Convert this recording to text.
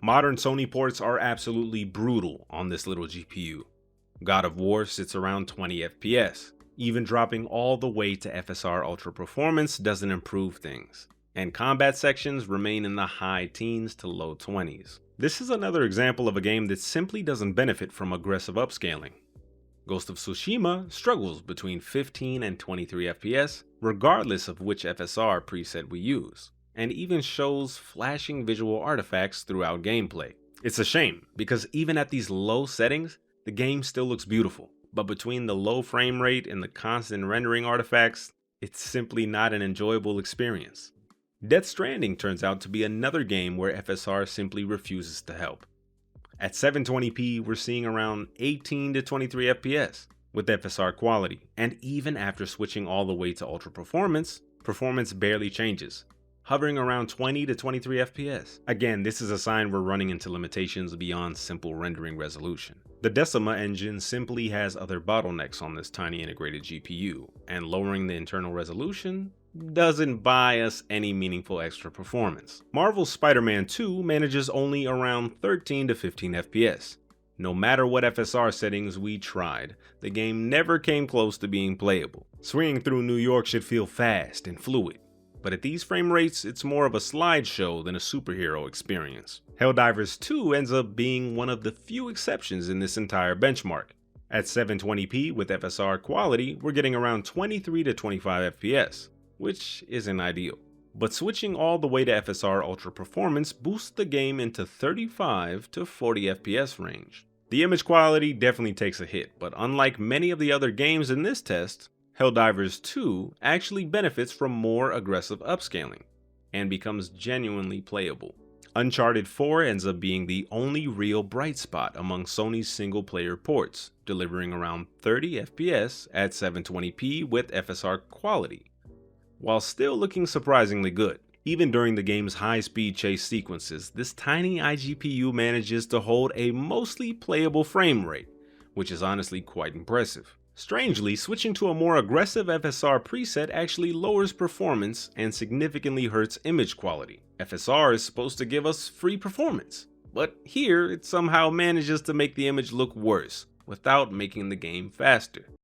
Modern Sony ports are absolutely brutal on this little GPU. God of War sits around 20 FPS. Even dropping all the way to FSR Ultra Performance doesn't improve things, and combat sections remain in the high teens to low 20s. This is another example of a game that simply doesn't benefit from aggressive upscaling. Ghost of Tsushima struggles between 15 and 23 FPS, regardless of which FSR preset we use, and even shows flashing visual artifacts throughout gameplay. It's a shame, because even at these low settings, the game still looks beautiful. But between the low frame rate and the constant rendering artifacts, it's simply not an enjoyable experience. Death Stranding turns out to be another game where FSR simply refuses to help. At 720p, we're seeing around 18 to 23 FPS with FSR quality, and even after switching all the way to Ultra Performance, performance barely changes, hovering around 20 to 23 FPS. Again, this is a sign we're running into limitations beyond simple rendering resolution. The Decima engine simply has other bottlenecks on this tiny integrated GPU, and lowering the internal resolution doesn't buy us any meaningful extra performance. Marvel's Spider-Man 2 manages only around 13 to 15 FPS. No matter what FSR settings we tried, the game never came close to being playable. Swinging through New York should feel fast and fluid, but at these frame rates, it's more of a slideshow than a superhero experience. Helldivers 2 ends up being one of the few exceptions in this entire benchmark. At 720p with FSR quality, we're getting around 23 to 25 FPS, which isn't ideal. But switching all the way to FSR Ultra Performance boosts the game into 35 to 40 FPS range. The image quality definitely takes a hit, but unlike many of the other games in this test, Helldivers 2 actually benefits from more aggressive upscaling and becomes genuinely playable. Uncharted 4 ends up being the only real bright spot among Sony's single-player ports, delivering around 30 FPS at 720p with FSR quality, while still looking surprisingly good. Even during the game's high-speed chase sequences, this tiny iGPU manages to hold a mostly playable frame rate, which is honestly quite impressive. Strangely, switching to a more aggressive FSR preset actually lowers performance and significantly hurts image quality. FSR is supposed to give us free performance, but here it somehow manages to make the image look worse without making the game faster.